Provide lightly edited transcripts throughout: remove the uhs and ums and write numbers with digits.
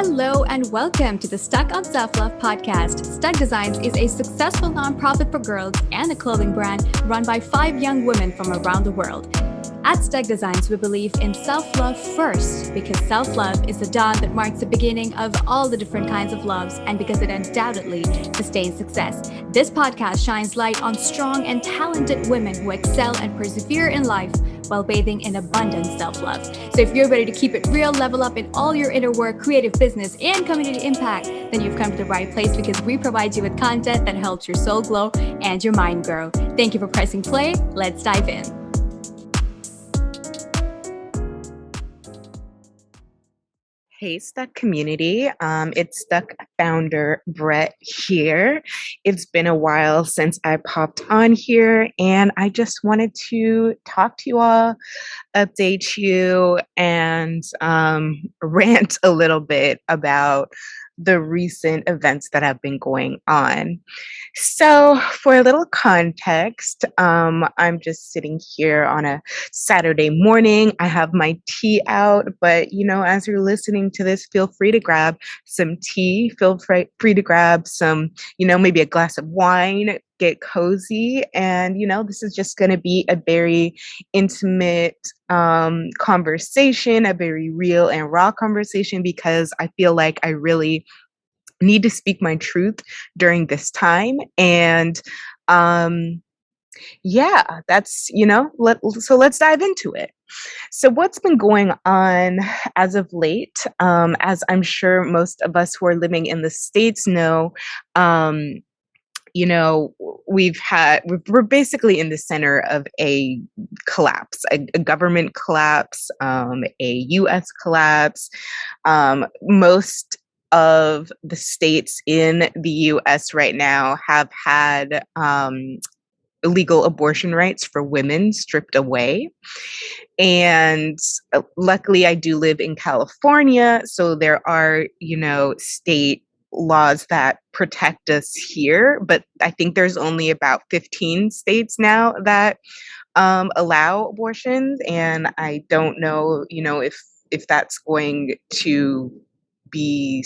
Hello and welcome to the STUK on Self-Love podcast. STUK Designs is a successful nonprofit for girls and a clothing brand run by 5 young women from around the world. At STUK Designs, we believe in self-love first because self-love is the dawn that marks the beginning of all the different kinds of loves and because it undoubtedly sustains success. This podcast shines light on strong and talented women who excel and persevere in life while bathing in abundant self-love. So if you're ready to keep it real, level up in all your inner work, creative business, and community impact, then you've come to the right place because we provide you with content that helps your soul glow and your mind grow. Thank you for pressing play. Let's dive in. Hey, STUK community. It's STUK founder Brette here. It's been a while since I popped on here, and I just wanted to talk to you all, update you, and rant a little bit about the recent events that have been going on. So, for a little context, I'm just sitting here on a Saturday morning. I have my tea out, but as you're listening to this, feel free to grab some tea, free to grab some, maybe a glass of wine, get cozy. And, this is just going to be a very intimate conversation, a very real and raw conversation, because I feel like I really need to speak my truth during this time. And that's, so let's dive into it. So what's been going on as of late, as I'm sure most of us who are living in the States know, we're basically in the center of a collapse, a government collapse, a US collapse. Most of the states in the US right now have had illegal abortion rights for women stripped away. And luckily, I do live in California, so there are, state laws that protect us here. But I think there's only about 15 states now that allow abortions, and I don't know, if that's going to be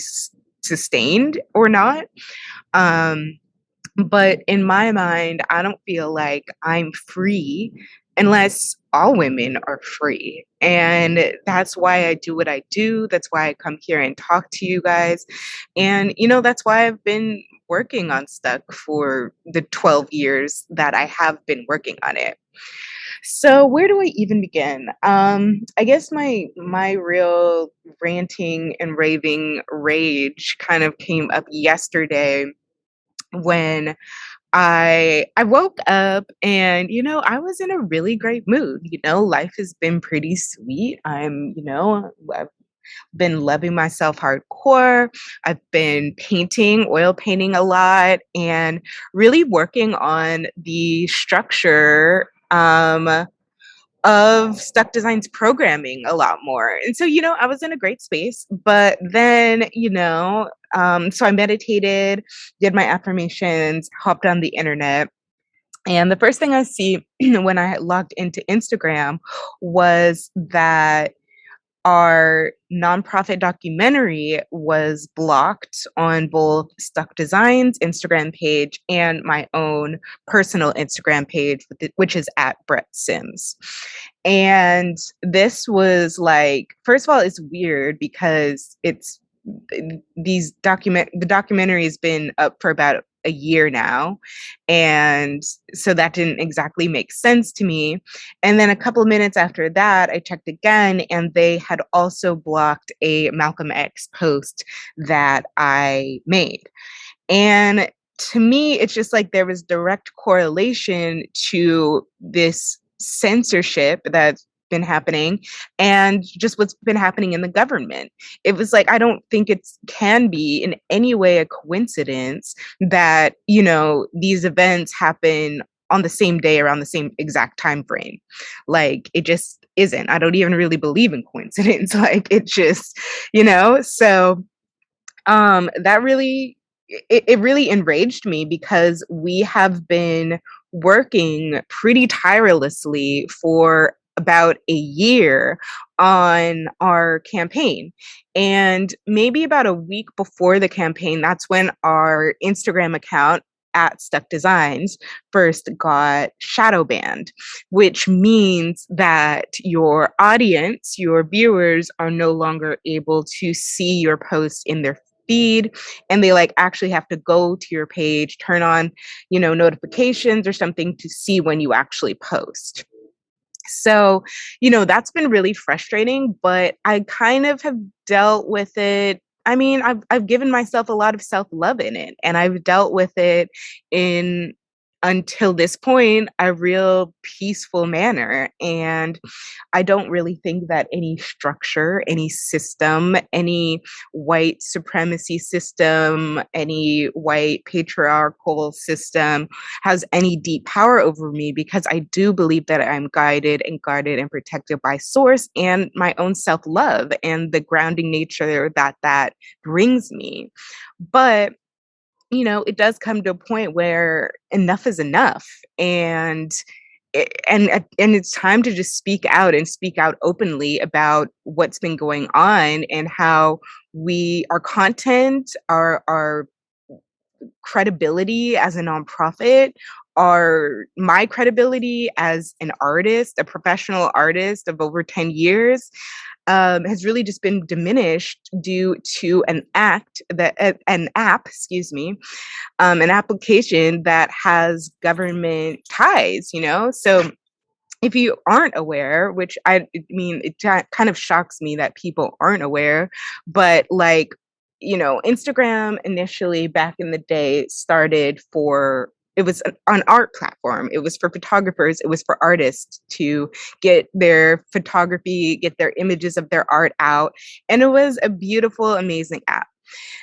sustained or not. But in my mind, I don't feel like I'm free unless all women are free. And that's why I do what I do. That's why I come here and talk to you guys. And, that's why I've been working on STUK for the 12 years that I have been working on it. So where do I even begin? I guess my real ranting and raving rage kind of came up yesterday when I woke up and, I was in a really great mood. Life has been pretty sweet. I've been loving myself hardcore. I've been oil painting a lot, and really working on the structure of STUK Designs programming a lot more. And so, I was in a great space, but then, so I meditated, did my affirmations, hopped on the internet. And the first thing I see when I logged into Instagram was that our nonprofit documentary was blocked on both STUK Designs Instagram page and my own personal Instagram page, which is at Brette Sims. And this was like, first of all, it's weird because the documentary has been up for about a year now. And so that didn't exactly make sense to me. And then a couple of minutes after that, I checked again, and they had also blocked a Malcolm X post that I made. And to me, it's just like there was direct correlation to this censorship that's been happening and just what's been happening in the government. It was like, I don't think it can be in any way a coincidence that, these events happen on the same day around the same exact time frame. Like, it just isn't. I don't even really believe in coincidence. Like, it just, so that really, it really enraged me because we have been working pretty tirelessly for about a year on our campaign. And maybe about a week before the campaign, that's when our Instagram account at STUK Designs first got shadow banned, which means that your audience, your viewers, are no longer able to see your posts in their feed, and they like actually have to go to your page, turn on, notifications or something to see when you actually post. So, that's been really frustrating, but I kind of have dealt with it. I mean, I've given myself a lot of self-love in it, and I've dealt with it in, until this point, a real peaceful manner. And I don't really think that any structure, any system, any white supremacy system, any white patriarchal system has any deep power over me, because I do believe that I'm guided and guarded and protected by source and my own self-love and the grounding nature that brings me. But it does come to a point where enough is enough, and it's time to just speak out and speak out openly about what's been going on, and how our content, our credibility as a nonprofit, my credibility as an artist, a professional artist of over 10 years, has really just been diminished due to an app, excuse me, an application that has government ties. So if you aren't aware, which I mean, kind of shocks me that people aren't aware, but like, Instagram initially back in the day started for, it was an art platform. It was for photographers. It was for artists to get their photography, get their images of their art out. And it was a beautiful, amazing app.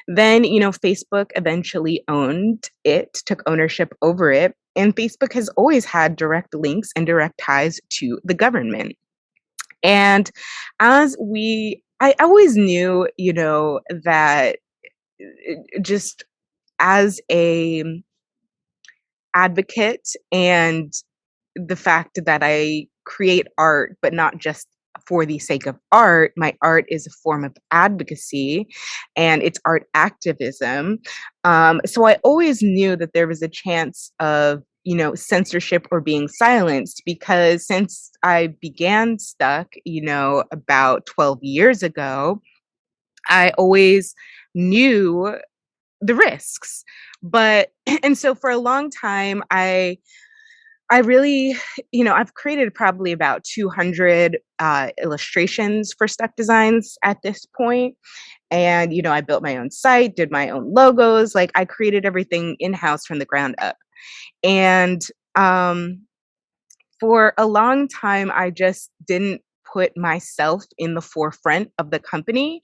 Then, Facebook eventually owned it, took ownership over it. And Facebook has always had direct links and direct ties to the government. And I always knew, that just as a advocate, and the fact that I create art, but not just for the sake of art. My art is a form of advocacy, and it's art activism. So I always knew that there was a chance of, censorship or being silenced, because since I began STUK, about 12 years ago, I always knew the risks. But, and so for a long time, I really, I've created probably about 200 illustrations for STUK Designs at this point. And, I built my own site, did my own logos. Like, I created everything in-house from the ground up. And for a long time, I just didn't put myself in the forefront of the company.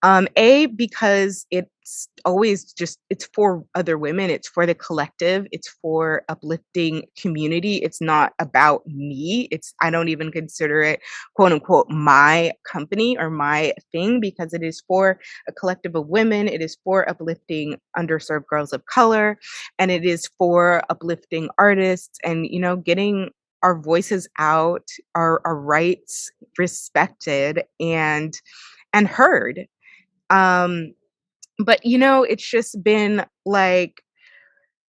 Because it's for other women, it's for the collective, it's for uplifting community. It's not about me. I don't even consider it quote unquote my company or my thing, because it is for a collective of women. It is for uplifting underserved girls of color, and it is for uplifting artists, and, getting our voices out, our rights respected and heard. But it's just been like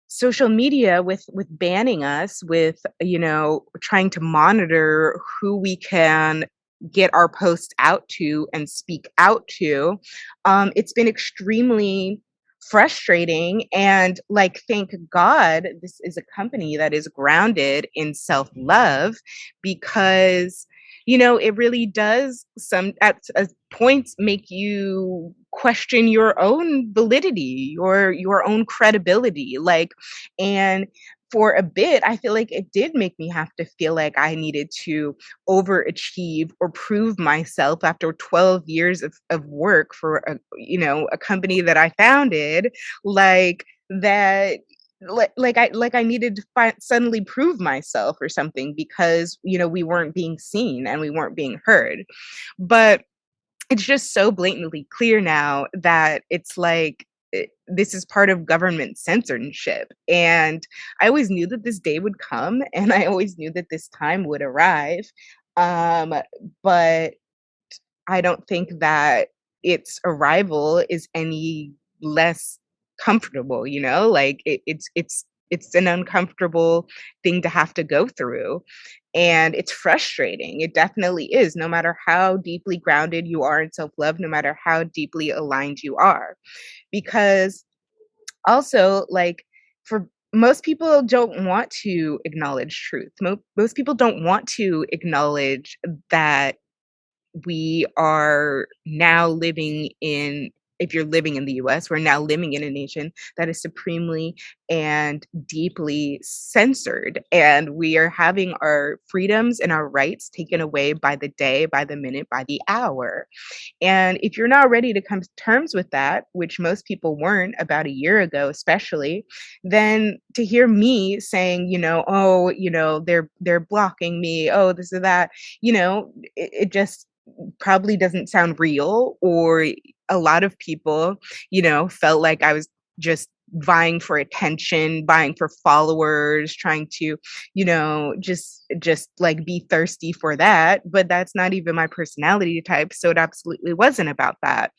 social media with banning us, with trying to monitor who we can get our posts out to and speak out to. It's been extremely frustrating, and like, thank God this is a company that is grounded in self-love, because it really does at points make you question your own validity, your own credibility. Like, and for a bit, I feel like it did make me have to feel like I needed to overachieve or prove myself after 12 years of work for a company that I founded, like that. Like I needed to suddenly prove myself or something, because we weren't being seen and we weren't being heard. But it's just so blatantly clear now that it's like, this is part of government censorship. And I always knew that this day would come, and I always knew that this time would arrive. Um, but I don't think that its arrival is any less comfortable, you know? Like it's an uncomfortable thing to have to go through. And it's frustrating. It definitely is, no matter how deeply grounded you are in self-love, no matter how deeply aligned you are. Because also, like, for most people don't want to acknowledge truth. Most people don't want to acknowledge that we are now living in if you're living in the US, we're now living in a nation that is supremely and deeply censored. And we are having our freedoms and our rights taken away by the day, by the minute, by the hour. And if you're not ready to come to terms with that, which most people weren't about a year ago, especially, then to hear me saying, oh, they're blocking me, oh, this or that, it just probably doesn't sound real. Or a lot of people, felt like I was just vying for attention, buying for followers, trying to, just like be thirsty for that. But that's not even my personality type. So it absolutely wasn't about that.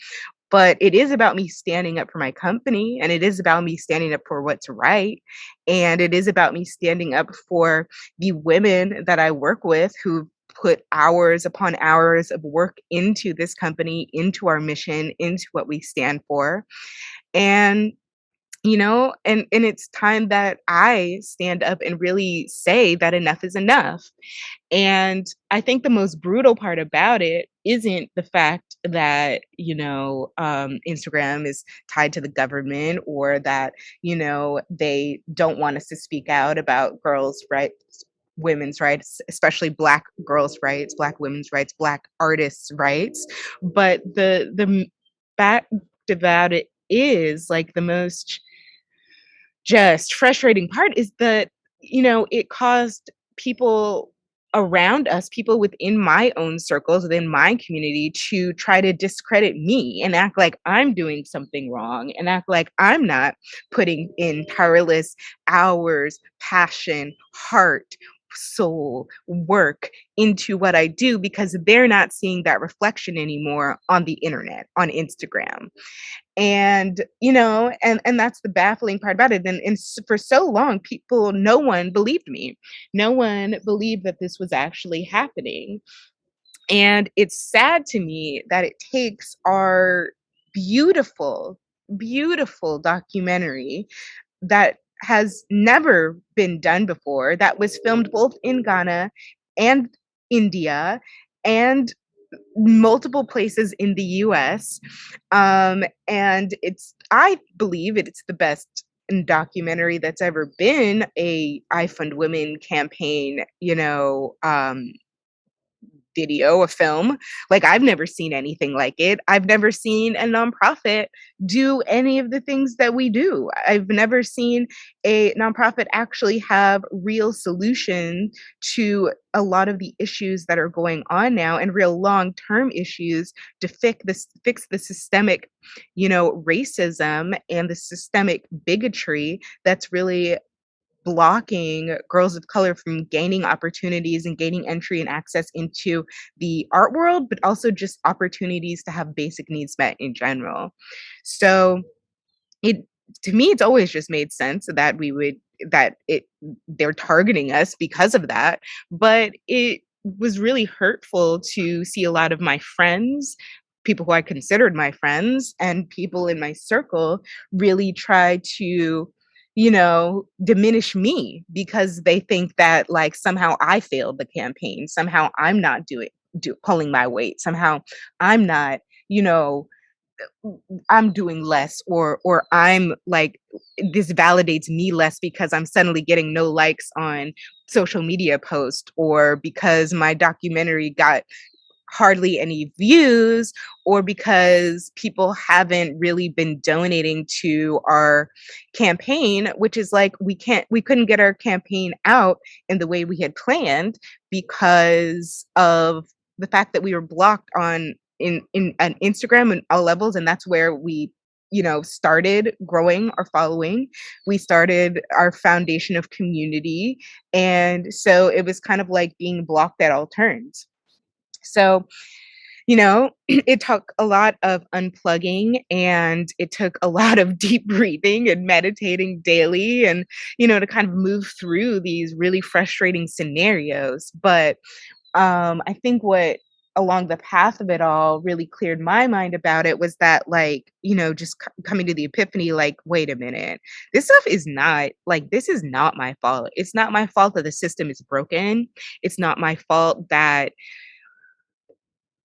But it is about me standing up for my company, and it is about me standing up for what's right. And it is about me standing up for the women that I work with who put hours upon hours of work into this company, into our mission, into what we stand for. And and it's time that I stand up and really say that enough is enough. And I think the most brutal part about it isn't the fact that, Instagram is tied to the government, or that, they don't want us to speak out about girls' rights, women's rights, especially Black girls' rights, Black women's rights, Black artists' rights. But the fact about it is, like, the most just frustrating part is that, it caused people around us, people within my own circles, within my community, to try to discredit me and act like I'm doing something wrong, and act like I'm not putting in tireless hours, passion, heart, soul, work into what I do, because they're not seeing that reflection anymore on the internet, on Instagram. And and that's the baffling part about it. And for so long, no one believed me. No one believed that this was actually happening. And it's sad to me that it takes our beautiful, beautiful documentary that has never been done before, that was filmed both in Ghana and India and multiple places in the US. And I believe it's the best documentary that's ever been a I Fund Women campaign, video, a film. Like, I've never seen anything like it. I've never seen a nonprofit do any of the things that we do. I've never seen a nonprofit actually have real solution to a lot of the issues that are going on now, and real long-term issues to fix the systemic, racism and the systemic bigotry that's really blocking girls of color from gaining opportunities and gaining entry and access into the art world, but also just opportunities to have basic needs met in general. So it to me, it's always just made sense that they're targeting us because of that. But it was really hurtful to see a lot of my friends, people who I considered my friends, and people in my circle really try to, diminish me because they think that, like, somehow I failed the campaign, somehow I'm not pulling my weight, somehow I'm not, you know, I'm doing less, or I'm like, this validates me less because I'm suddenly getting no likes on social media post, or because my documentary got hardly any views, or because people haven't really been donating to our campaign, which is like, we couldn't get our campaign out in the way we had planned because of the fact that we were blocked on Instagram and all levels, and that's where we started growing our following. We started our foundation of community. And so it was kind of like being blocked at all turns. So, it took a lot of unplugging, and it took a lot of deep breathing and meditating daily, and, to kind of move through these really frustrating scenarios. But I think what along the path of it all really cleared my mind about it was that, like, just coming to the epiphany, like, wait a minute, this stuff is not like, this is not my fault. It's not my fault that the system is broken. It's not my fault that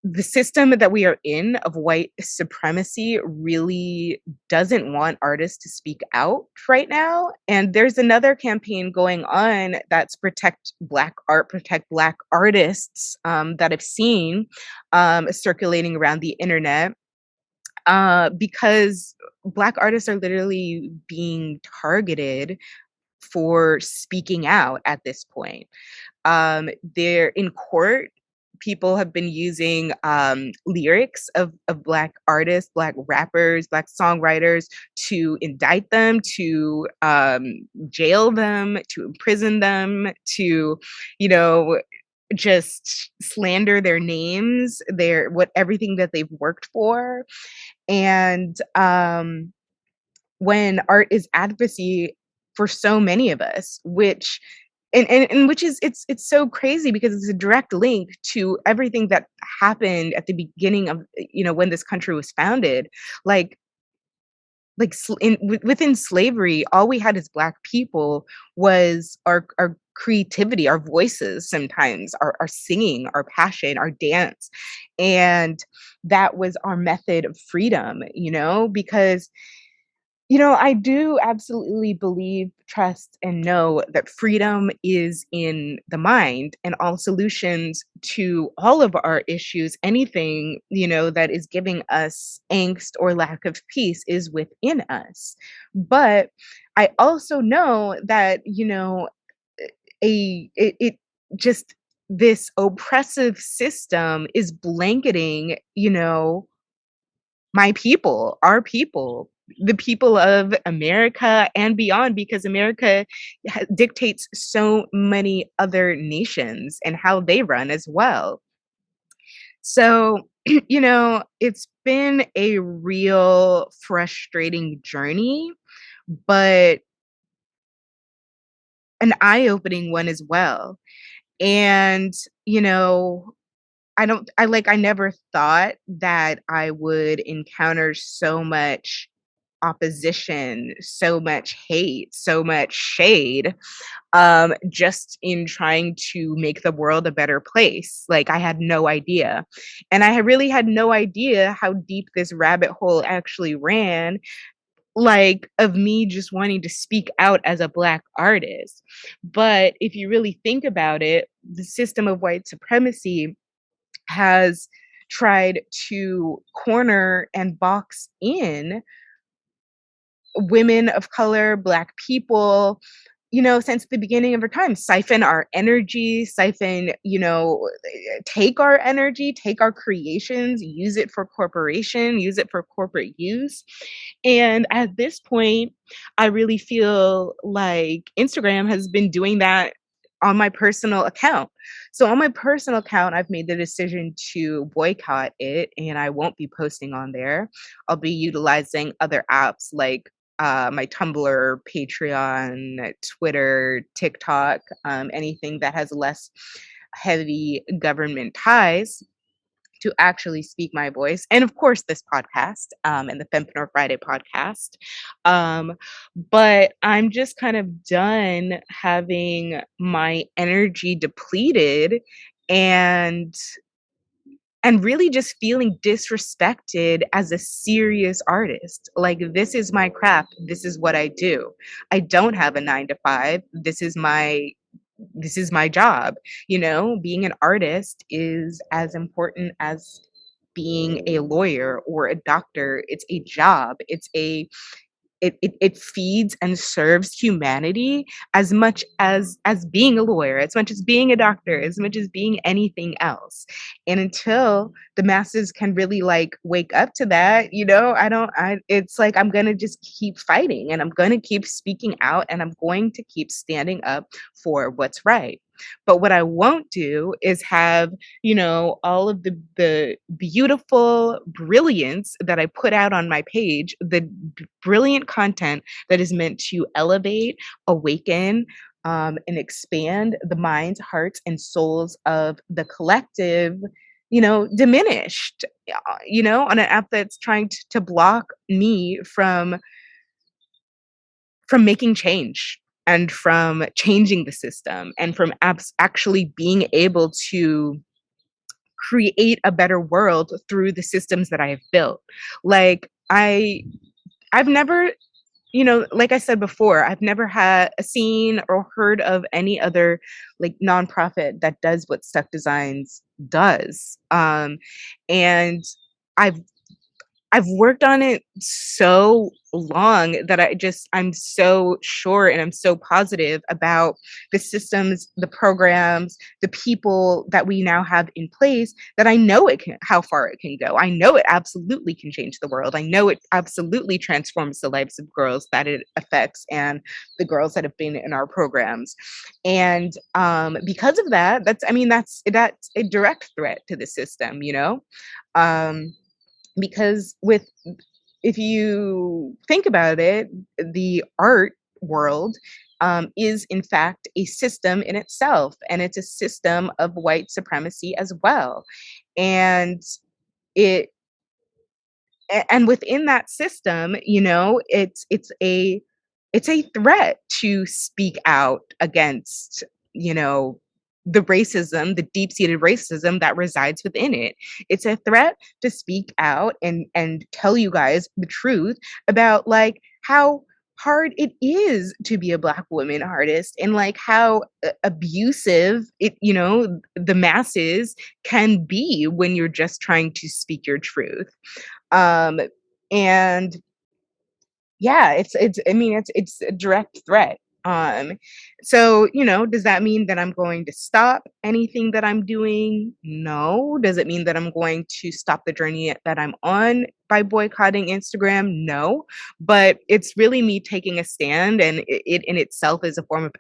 the system that we are in of white supremacy really doesn't want artists to speak out right now. And there's another campaign going on that's protect Black art, protect Black artists, that I've seen circulating around the internet, because Black artists are literally being targeted for speaking out at this point. They're in court. People have been using lyrics of Black artists, Black rappers, Black songwriters to indict them, to jail them, to imprison them, to, you know, just slander their names, everything that they've worked for. And when art is advocacy for so many of us, which and which is it's so crazy because it's a direct link to everything that happened at the beginning of, when this country was founded. Like within slavery, all we had as Black people was our creativity, our voices, sometimes our singing, our passion, our dance, and that was our method of freedom. Because I do absolutely believe, trust, and know that freedom is in the mind, and all solutions to all of our issues, anything, that is giving us angst or lack of peace, is within us. But I also know that, it just this oppressive system is blanketing, my people, our people, the people of America and beyond, because America dictates so many other nations and how they run as well. So, it's been a real frustrating journey, but an eye-opening one as well. And, I never thought that I would encounter so much opposition, so much hate, so much shade, just in trying to make the world a better place. Like, I had no idea. And really had no idea how deep this rabbit hole actually ran, like, of me just wanting to speak out as a Black artist. But if you really think about it, the system of white supremacy has tried to corner and box in women of color, Black people, since the beginning of our time, siphon our energy, take our energy, take our creations, use it for corporation, use it for corporate use. And at this point, I really feel like Instagram has been doing that on my personal account. So on my personal account, I've made the decision to boycott it, and I won't be posting on there. I'll be utilizing other apps like my Tumblr, Patreon, Twitter, TikTok, anything that has less heavy government ties to actually speak my voice. And of course, this podcast, and the Fempreneur Friday podcast. But I'm just kind of done having my energy depleted, and really just feeling disrespected as a serious artist. Like, this is my craft. This is what I do. I don't have a 9 to 5. This is my job. Being an artist is as important as being a lawyer or a doctor. It's a job. it feeds and serves humanity as much as being a lawyer, as much as being a doctor, as much as being anything else. And until the masses can really like wake up to that, I don't I it's like I'm going to just keep fighting, and I'm going to keep speaking out, and I'm going to keep standing up for what's right. But what I won't do is have, all of the beautiful brilliance that I put out on my page, the brilliant content that is meant to elevate, awaken, and expand the minds, hearts, and souls of the collective, diminished, on an app that's trying to block me from making change, and from changing the system, and from actually being able to create a better world through the systems that I have built. Like I've never, like I said before, I've never had seen or heard of any other like nonprofit that does what Stuck Designs does. And I've I've worked on it so long that I'm so sure, and I'm so positive about the systems, the programs, the people that we now have in place, that I know how far it can go. I know it absolutely can change the world. I know it absolutely transforms the lives of girls that it affects, and the girls that have been in our programs. And because of that, that's a direct threat to the system, Um, because if you think about it, the art world is in fact a system in itself, and it's a system of white supremacy as well. And it and within that system, it's a threat to speak out against, you know, the racism, the deep-seated racism that resides within it. It's a threat to speak out and tell you guys the truth about like how hard it is to be a Black woman artist, and like how abusive the masses can be when you're just trying to speak your truth. um and yeah, it's a direct threat. So, does that mean that I'm going to stop anything that I'm doing? No. Does it mean that I'm going to stop the journey that I'm on by boycotting Instagram? No. But it's really me taking a stand, and it in itself is a form of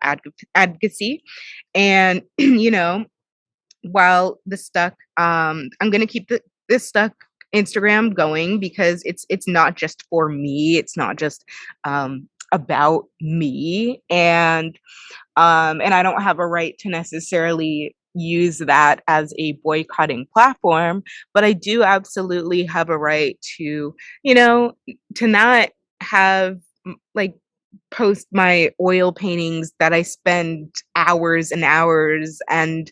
advocacy. And while the stuck I'm going to keep this stuck Instagram going, because it's not just for me, it's not just about me. And I don't have a right to necessarily use that as a boycotting platform, but I do absolutely have a right to, to not have like post my oil paintings that I spend hours and hours and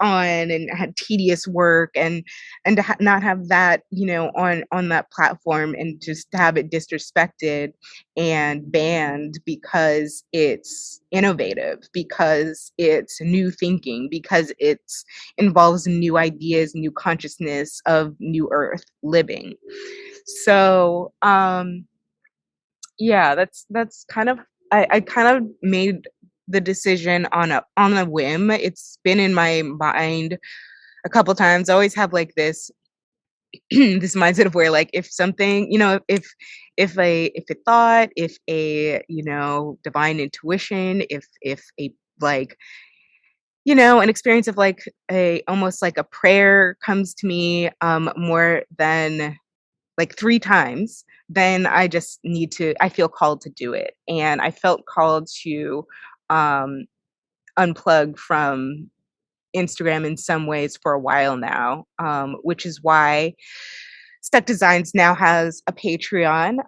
on, and had tedious work, and to not have that on that platform, and just to have it disrespected and banned because it's innovative, because it's new thinking, because it's involves new ideas, new consciousness of new earth living. So yeah, that's kind of I kind of made the decision on a whim. It's been in my mind a couple times. I always have like this this mindset of where like if something, if a thought, if a, divine intuition, if a like, an experience of like a almost like a prayer comes to me more than like 3 times, then I feel called to do it. And I felt called to um, unplug from Instagram in some ways for a while now, which is why Stuck Designs now has a Patreon,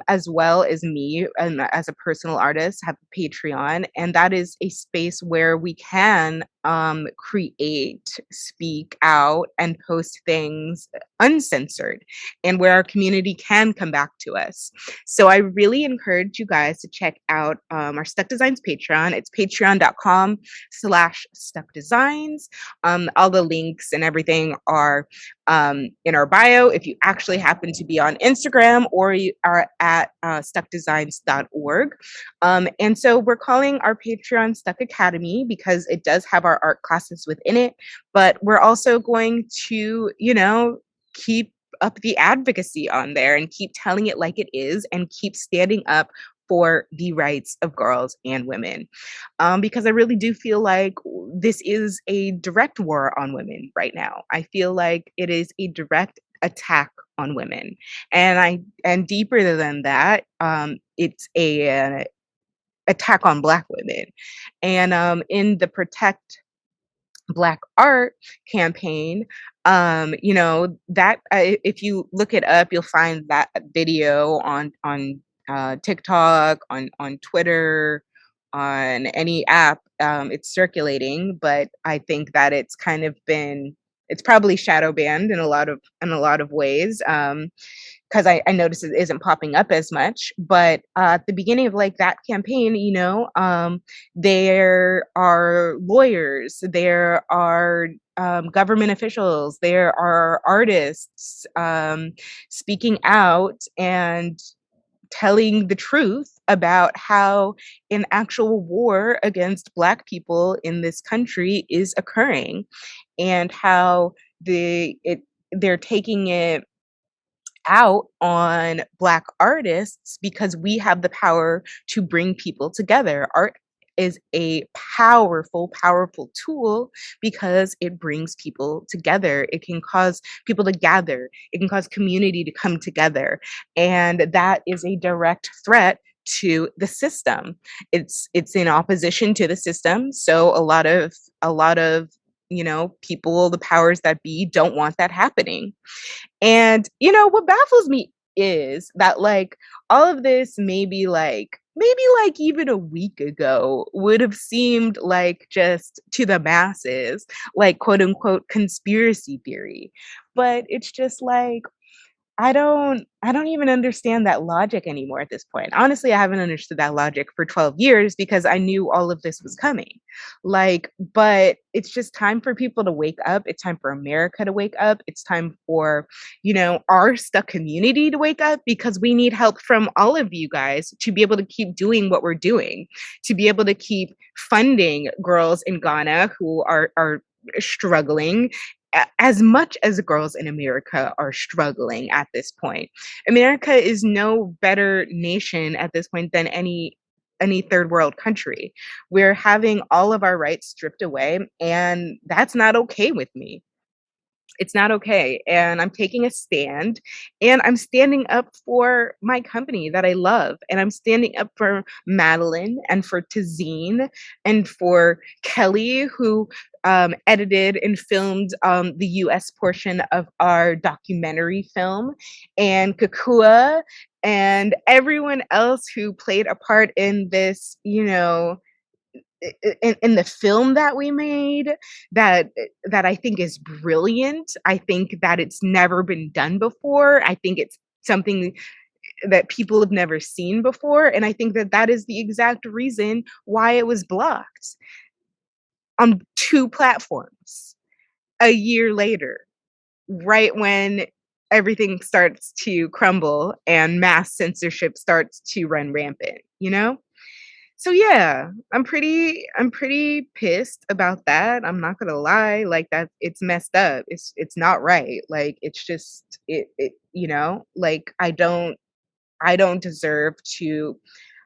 as well as me, and as a personal artist have a Patreon, and that is a space where we can create, speak out, and post things uncensored, and where our community can come back to us. So I really encourage you guys to check out our Stuck Designs Patreon. It's patreon.com/stuckdesigns. All the links and everything are in our bio. If you actually happen to be on Instagram, or you are at stuckdesigns.org. And so we're calling our Patreon Stuck Academy because it does have our art classes within it, but we're also going to, keep up the advocacy on there and keep telling it like it is and keep standing up for the rights of girls and women. Because I really do feel like this is a direct war on women right now. I feel like it is a direct attack on women. And deeper than that, it's a attack on Black women. And in the Protect Black Art campaign, that if you look it up, you'll find that video on TikTok, on Twitter, on any app. It's circulating, but I think that it's probably shadow banned in a lot of ways. Because I noticed it isn't popping up as much. But at the beginning of like that campaign, there are lawyers, there are government officials, there are artists speaking out and telling the truth about how an actual war against Black people in this country is occurring, and how they're taking it out on Black artists because we have the power to bring people together. Art is a powerful, powerful tool because it brings people together. It can cause people to gather. It can cause community to come together. And that is a direct threat to the system. It's in opposition to the system. So a lot of people, the powers that be, don't want that happening. And what baffles me is that like all of this maybe like even a week ago would have seemed like just to the masses like quote unquote conspiracy theory. But it's just like I don't even understand that logic anymore at this point. Honestly, I haven't understood that logic for 12 years because I knew all of this was coming. But it's just time for people to wake up. It's time for America to wake up. It's time for, our stuck community to wake up, because we need help from all of you guys to be able to keep doing what we're doing, to be able to keep funding girls in Ghana who are struggling as much as girls in America are struggling at this point. America is no better nation at this point than any third world country. We're having all of our rights stripped away, and that's not okay with me. It's not okay. And I'm taking a stand, and I'm standing up for my company that I love. And I'm standing up for Madeline and for Tazine and for Kelly, who edited and filmed the US portion of our documentary film, and Kakua, and everyone else who played a part in this, in the film that we made, that I think is brilliant. I think that it's never been done before. I think it's something that people have never seen before, and I think that that is the exact reason why it was blocked on 2 platforms a year later, right when everything starts to crumble and mass censorship starts to run rampant? So yeah, I'm pretty pissed about that. I'm not gonna lie. Like, that it's messed up. It's not right. Like, it's just like I don't deserve to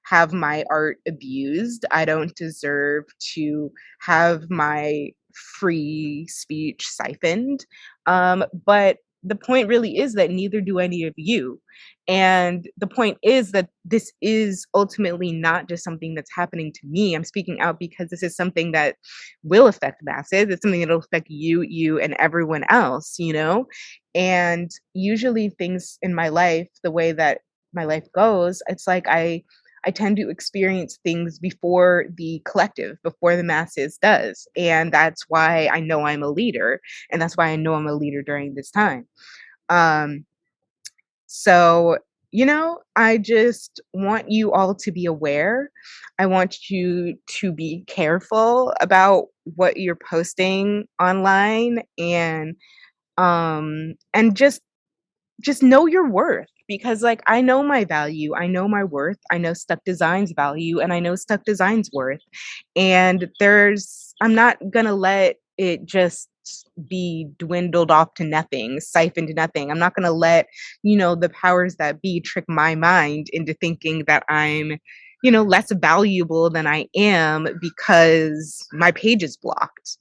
have my art abused. I don't deserve to have my free speech siphoned. But the point really is that neither do any of you. And the point is that this is ultimately not just something that's happening to me. I'm speaking out because this is something that will affect masses. It's something that'll affect you, and everyone else. And usually things in my life, the way that my life goes, it's like I I tend to experience things before the collective, before the masses does. And that's why I know I'm a leader. And that's why I know I'm a leader during this time. Um, so, I just want you all to be aware. I want you to be careful about what you're posting online, and just know your worth, because like I know my value, I know my worth, I know Stuck Design's value, and I know Stuck Design's worth. And I'm not gonna let it just be dwindled off to nothing, siphoned to nothing. I'm not gonna let, the powers that be trick my mind into thinking that I'm, less valuable than I am because my page is blocked,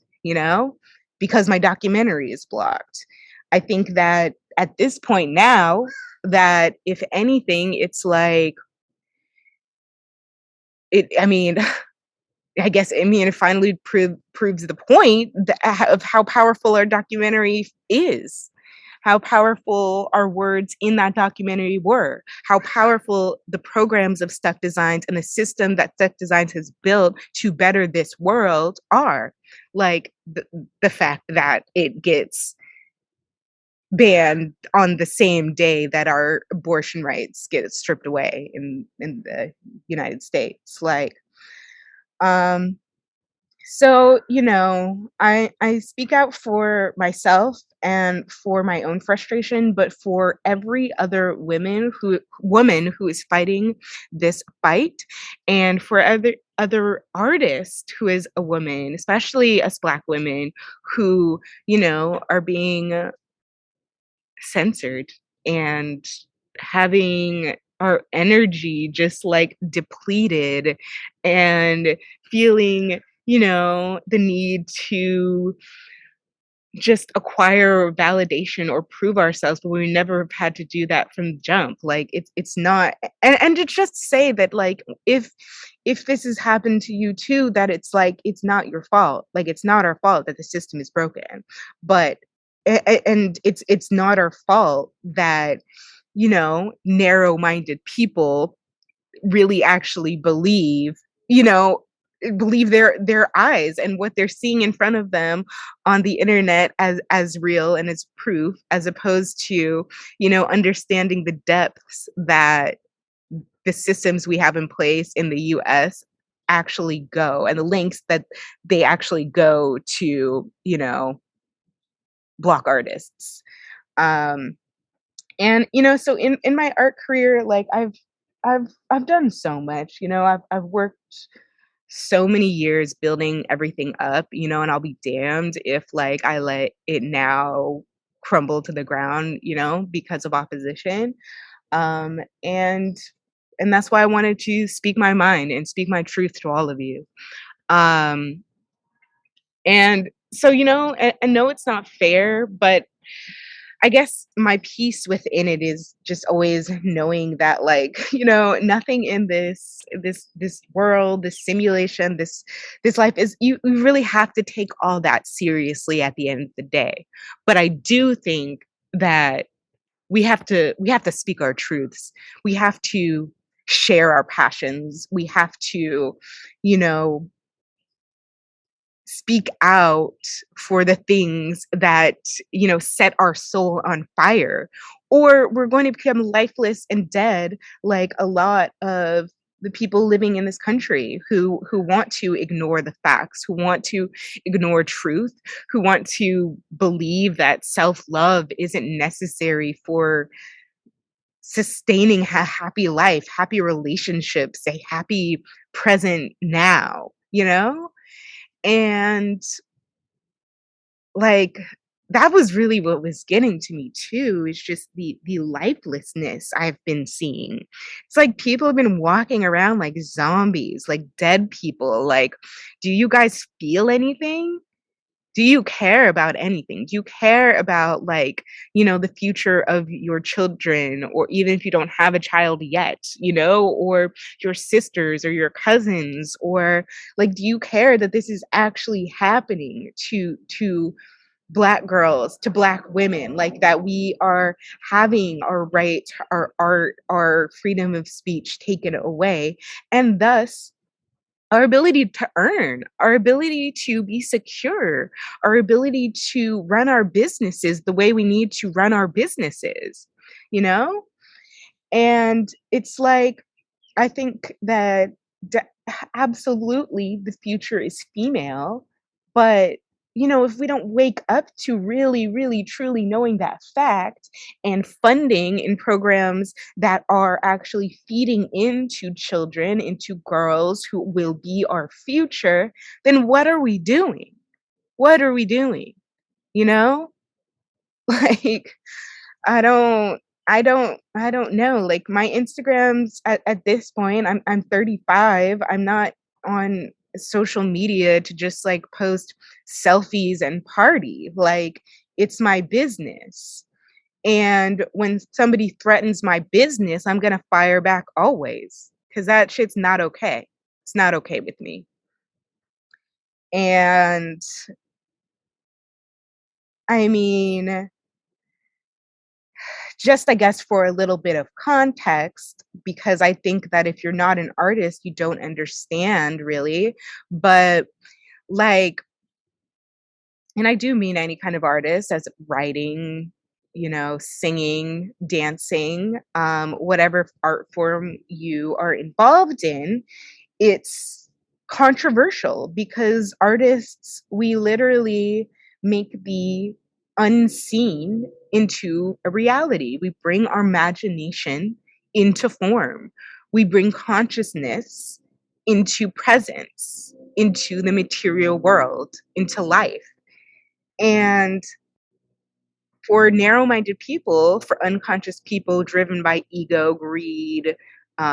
because my documentary is blocked. I think that at this point now, that if anything, it's like I mean, it finally proves the point of how powerful our documentary is, how powerful our words in that documentary were, how powerful the programs of Stuck Designs and the system that Stuck Designs has built to better this world are. Like the fact that it gets banned on the same day that our abortion rights get stripped away in the United States. Like, um, so, I speak out for myself and for my own frustration, but for every other woman who is fighting this fight, and for other artists who is a woman, especially us Black women who, are being censored and having our energy just like depleted, and feeling, the need to just acquire validation or prove ourselves, but we never have had to do that from the jump. Like it's not, and to just say that, like, if this has happened to you too, that it's like it's not your fault. Like it's not our fault that the system is broken. But and it's not our fault that, narrow-minded people really actually you know believe their eyes and what they're seeing in front of them on the internet as real and as proof, as opposed to, understanding the depths that the systems we have in place in the US actually go, and the lengths that they actually go to, block artists. um and so in my art career, like I've done so much. I've worked so many years building everything up, and I'll be damned if like I let it now crumble to the ground, because of opposition. And that's why I wanted to speak my mind and speak my truth to all of you. Um and so, I know it's not fair, but I guess my peace within it is just always knowing that, like, nothing in this world, this simulation, this life is, you really have to take all that seriously at the end of the day. But I do think that we have to speak our truths. We have to share our passions. We have to, you know, speak out for the things that, set our soul on fire, or we're going to become lifeless and dead, like a lot of the people living in this country who want to ignore the facts, who want to ignore truth, who want to believe that self-love isn't necessary for sustaining a happy life, happy relationships, a happy present now, and like that was really what was getting to me too, is just the lifelessness I've been seeing. It's like people have been walking around like zombies, like dead people. Like, do you guys feel anything? Do you care about anything? Do you care about, like, the future of your children, or even if you don't have a child yet, or your sisters or your cousins, or like, do you care that this is actually happening to Black girls, to Black women, like that we are having our right, our art, our freedom of speech taken away, and thus our ability to earn, our ability to be secure, our ability to run our businesses the way we need to run our businesses, you know? And it's like, I think that d- absolutely the future is female, but if we don't wake up to really, really, truly knowing that fact and funding in programs that are actually feeding into children, into girls who will be our future, then what are we doing? What are we doing? You know? Like, I don't know. Like my Instagrams at this point, I'm 35. I'm not on social media to just like post selfies and party. Like it's my business. And when somebody threatens my business, I'm gonna fire back always. Cause that shit's not okay. It's not okay with me. And I mean, just I guess for a little bit of context, because I think that if you're not an artist, you don't understand really. But like, and I do mean any kind of artist as writing, singing, dancing, whatever art form you are involved in, it's controversial because artists, we literally make the unseen into a reality. We bring our imagination into form. We bring consciousness into presence, into the material world, into life. And for narrow minded people, for unconscious people driven by ego, greed,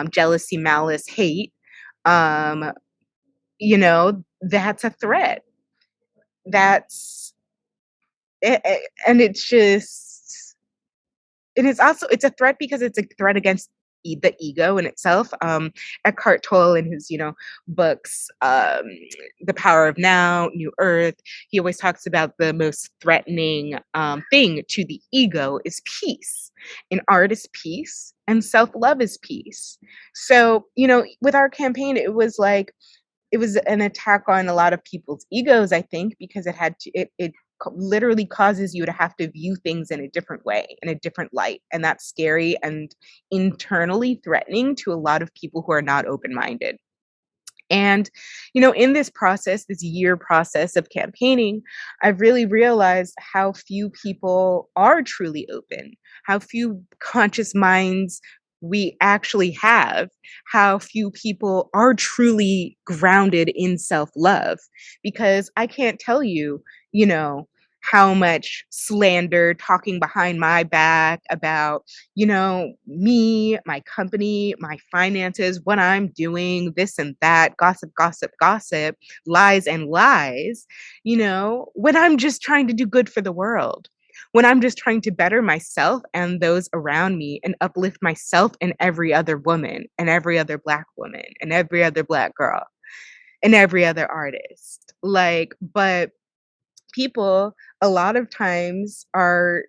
jealousy, malice, hate, um, that's a threat. That's and it's just and it's a threat because it's a threat against the ego in itself. Eckhart Tolle in his books, The Power of Now, New Earth, he always talks about the most threatening thing to the ego is peace, and art is peace, and self-love is peace. So with our campaign, it was an attack on a lot of people's egos, I think, because it literally causes you to have to view things in a different way, in a different light. And that's scary and internally threatening to a lot of people who are not open minded. And, in this process, this year process of campaigning, I've really realized how few people are truly open, how few conscious minds we actually have, how few people are truly grounded in self love. Because I can't tell you, you know, how much slander talking behind my back about me, my company, my finances, what I'm doing, this and that, gossip, gossip, gossip, lies and lies, when I'm just trying to do good for the world, when I'm just trying to better myself and those around me and uplift myself and every other woman and every other Black woman and every other Black girl and every other artist. But people a lot of times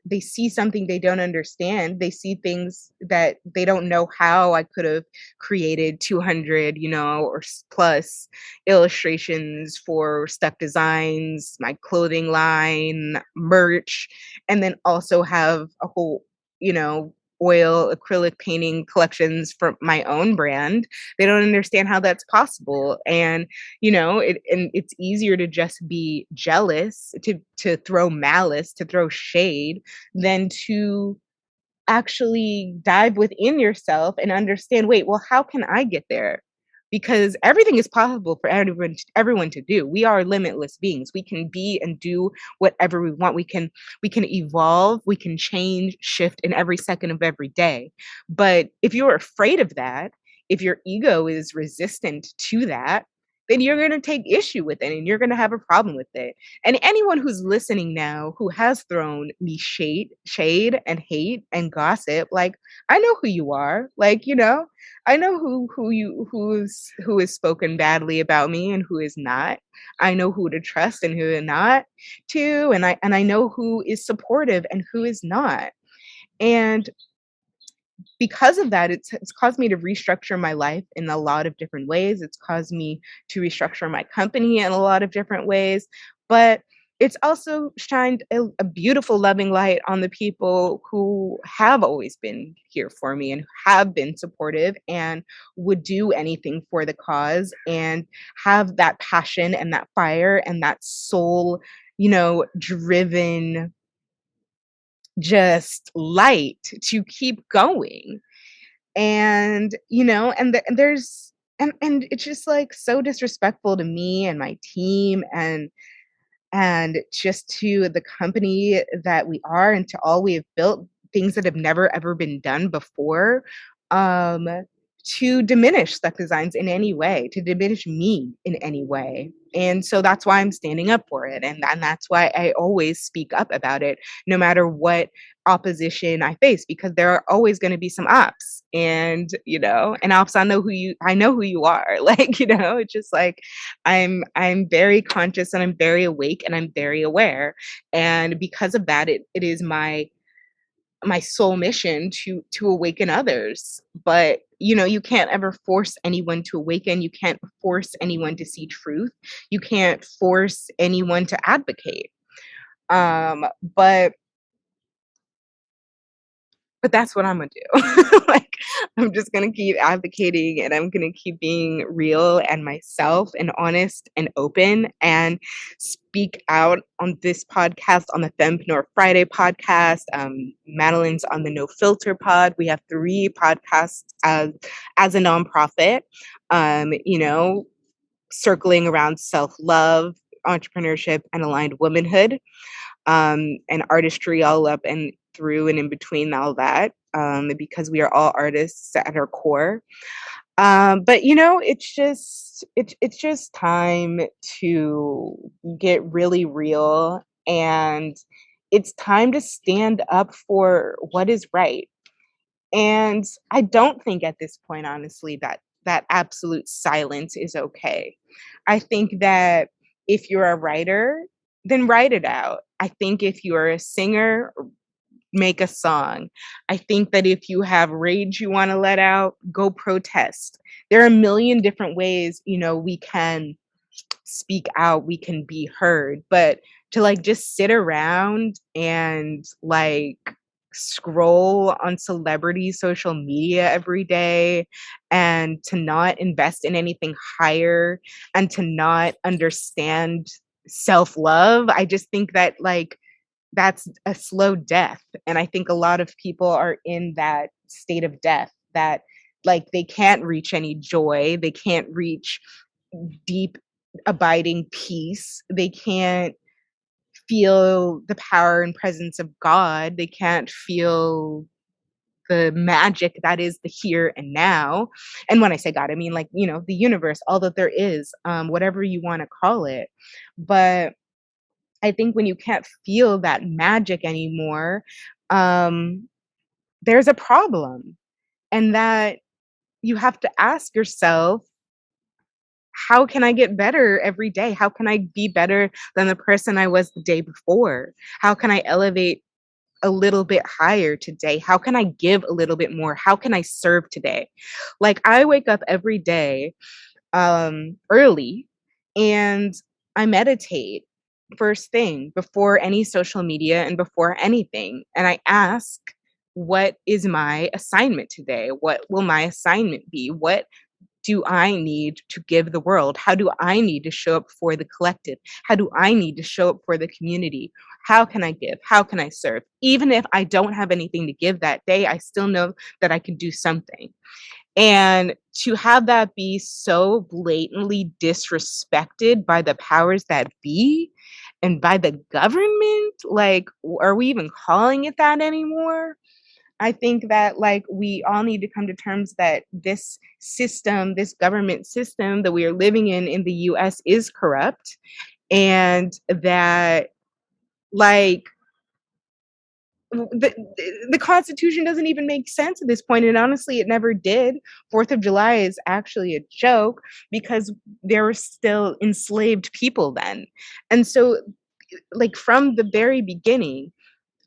they see something they don't understand. They see things that they don't know how I could have created 200 or plus illustrations for Stuck Designs, my clothing line, merch, and then also have a whole oil acrylic painting collections for my own brand. They don't understand how that's possible. And it's easier to just be jealous, to throw malice, to throw shade, than to actually dive within yourself and understand, wait, well, how can I get there? Because everything is possible for everyone to do. We are limitless beings. We can be and do whatever we want. We can evolve, we can change, shift in every second of every day. But if you're afraid of that, if your ego is resistant to that, then you're going to take issue with it and you're going to have a problem with it. And anyone who's listening now who has thrown me shade and hate and gossip, like, I know who you are. Like, I know who is spoken badly about me and who is not. I know who to trust and who to not to, and I know who is supportive and who is not. And because of that, it's caused me to restructure my life in a lot of different ways. It's caused me to restructure my company in a lot of different ways. But it's also shined a beautiful, loving light on the people who have always been here for me and have been supportive and would do anything for the cause and have that passion and that fire and that soul, driven just light to keep going. And and there's and it's just like so disrespectful to me and my team and just to the company that we are and to all we have built, things that have never ever been done before, um, to diminish Stuck Designs in any way, to diminish me in any way. And so that's why I'm standing up for it. And that's why I always speak up about it, no matter what opposition I face, because there are always going to be some ops. And ops, I know who you are. Like, it's just like I'm very conscious and I'm very awake and I'm very aware. And because of that, it is my sole mission to awaken others. But you can't ever force anyone to awaken. You can't force anyone to see truth. You can't force anyone to advocate. But that's what I'm gonna do. Like, I'm just gonna keep advocating and I'm gonna keep being real and myself and honest and open and speak out on this podcast, on the Fempreneur Friday podcast. Madeline's on the No Filter pod. We have 3 podcasts as a nonprofit, circling around self-love, entrepreneurship, and aligned womanhood, and artistry all up and through and in between all that, because we are all artists at our core. But it's just time to get really real, and it's time to stand up for what is right. And I don't think at this point, honestly, that absolute silence is okay. I think that if you're a writer, then write it out. I think if you're a singer, make a song. I think that if you have rage you want to let out, go protest. There are a million different ways, we can speak out, we can be heard. But to like just sit around and like scroll on celebrity social media every day and to not invest in anything higher and to not understand self-love, I just think that like that's a slow death. And I think a lot of people are in that state of death, that like they can't reach any joy, they can't reach deep abiding peace, they can't feel the power and presence of God, they can't feel the magic that is the here and now. And when I say God, I mean like, the universe, all that there is, whatever you want to call it. But I think when you can't feel that magic anymore, um, there's a problem. And that you have to ask yourself, how can I get better every day? How can I be better than the person I was the day before? How can I elevate a little bit higher today? How can I give a little bit more? How can I serve today? Like, I wake up every day early and I meditate first thing before any social media and before anything. And I ask, what is my assignment today? What will my assignment be? What do I need to give the world? How do I need to show up for the collective? How do I need to show up for the community? How can I give? How can I serve? Even if I don't have anything to give that day, I still know that I can do something. And to have that be so blatantly disrespected by the powers that be and by the government, like, are we even calling it that anymore? I think that like we all need to come to terms that this system, this government system that we are living in the US is corrupt, and that like the the Constitution doesn't even make sense at this point, and honestly, it never did. 4th of July is actually a joke because there were still enslaved people then. And so, like, from the very beginning,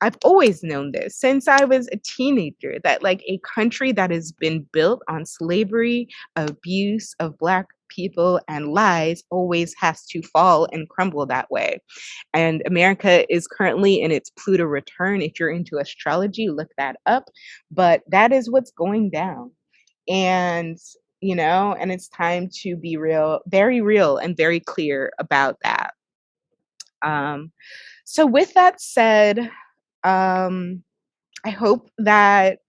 I've always known this since I was a teenager that like a country that has been built on slavery, abuse of Black people, and lies always has to fall and crumble that way. And America is currently in its Pluto return. If you're into astrology, look that up. But that is what's going down. And, and it's time to be real, and very clear about that. Um, so, with that said, I hope that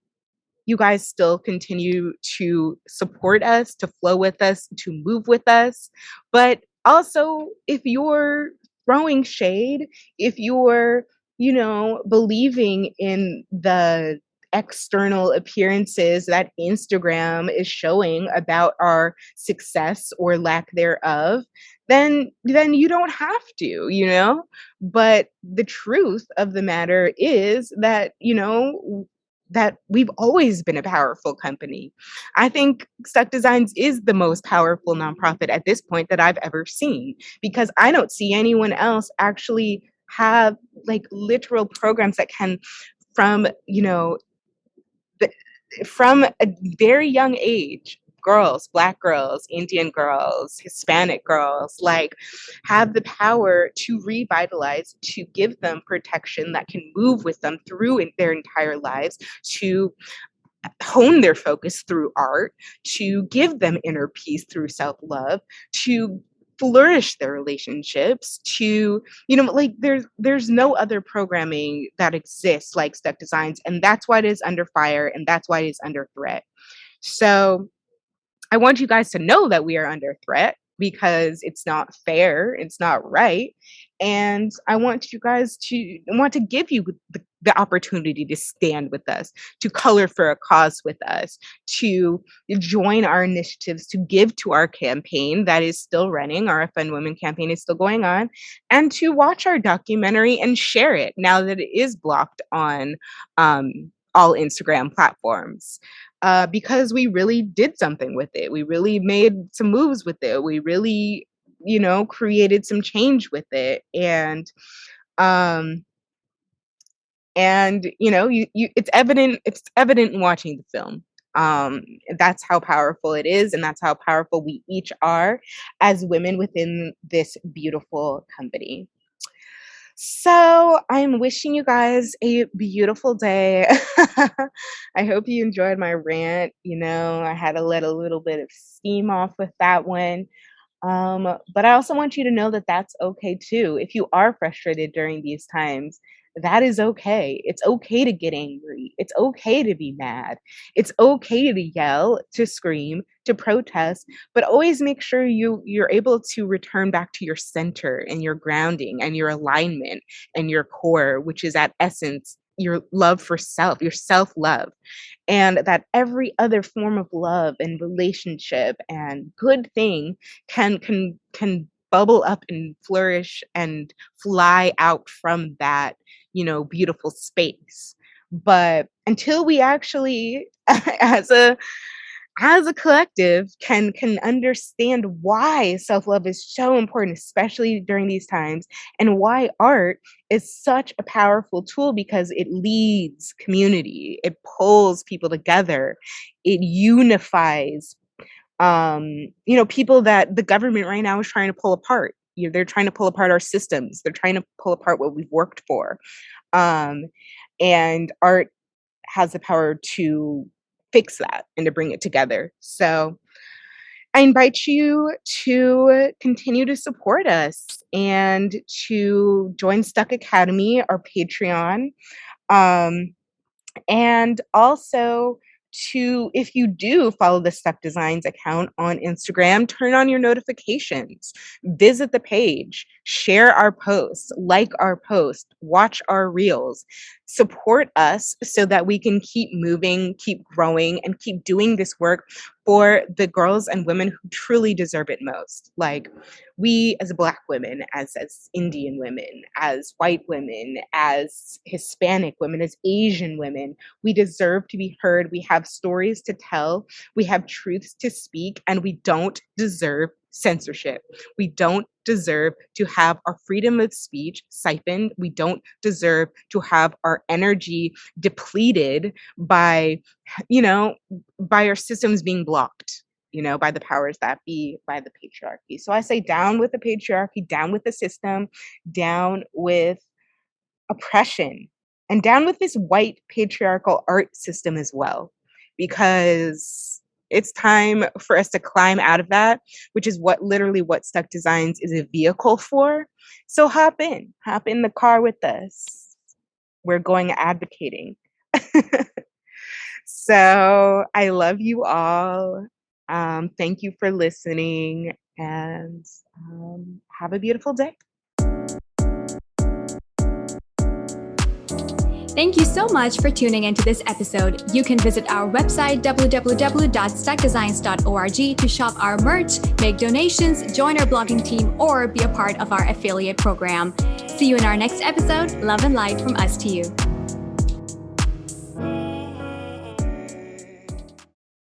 you guys still continue to support us, to flow with us, to move with us. But also, if you're throwing shade, if you're, believing in the external appearances that Instagram is showing about our success or lack thereof, then you don't have to, but the truth of the matter is that, that we've always been a powerful company. I think Stuck Designs is the most powerful nonprofit at this point that I've ever seen, because I don't see anyone else actually have like literal programs that can, from, the, from a very young age, girls, Black girls, Indian girls, Hispanic girls, like have the power to revitalize, to give them protection that can move with them through their entire lives, to hone their focus through art, to give them inner peace through self-love, to flourish their relationships, to like there's no other programming that exists like Stuck Designs, and that's why it is under fire, and that's why it is under threat. So I want you guys to know that we are under threat because it's not fair, it's not right. And I want you guys to give you the opportunity to stand with us, to color for a cause with us, to join our initiatives, to give to our campaign that is still running. Our Fund Women campaign is still going on, and to watch our documentary and share it now that it is blocked on all Instagram platforms. Because we really did something with it. We really made some moves with it. We really, created some change with it. Um, it's evident in watching the film. That's how powerful it is, and that's how powerful we each are as women within this beautiful company. So I'm wishing you guys a beautiful day. I hope you enjoyed my rant. I had to let a little bit of steam off with that one. But I also want you to know that that's okay too. If you are frustrated during these times, that is okay. It's okay to get angry. It's okay to be mad. It's okay to yell, to scream, to protest, but always make sure you're able to return back to your center and your grounding and your alignment and your core, which is at essence your love for self, your self-love, and that every other form of love and relationship and good thing can bubble up and flourish and fly out from that, beautiful space. But until we actually as a collective can understand why self-love is so important, especially during these times, and why art is such a powerful tool, because it leads community, it pulls people together, it unifies people that the government right now is trying to pull apart. They're trying to pull apart our systems, they're trying to pull apart what we've worked for. And art has the power to fix that and to bring it together. So I invite you to continue to support us and to join Stuck Academy, our Patreon, and also to, if you do follow the STUK Designs account on Instagram, turn on your notifications, visit the page, share our posts, like our posts, watch our reels, support us so that we can keep moving, keep growing, and keep doing this work for the girls and women who truly deserve it most. Like, we as Black women, as Indian women, as white women, as Hispanic women, as Asian women, we deserve to be heard. We have stories to tell. We have truths to speak, and we don't deserve censorship. We don't deserve to have our freedom of speech siphoned. We don't deserve to have our energy depleted by, by our systems being blocked, by the powers that be, by the patriarchy. So I say down with the patriarchy, down with the system, down with oppression, and down with this white patriarchal art system as well, because it's time for us to climb out of that, which is what STUK Designs is a vehicle for. So hop in the car with us. We're going advocating. So I love you all. Thank you for listening, and have a beautiful day. Thank you so much for tuning into this episode. You can visit our website, www.stukdesigns.org, to shop our merch, make donations, join our blogging team, or be a part of our affiliate program. See you in our next episode. Love and light from us to you.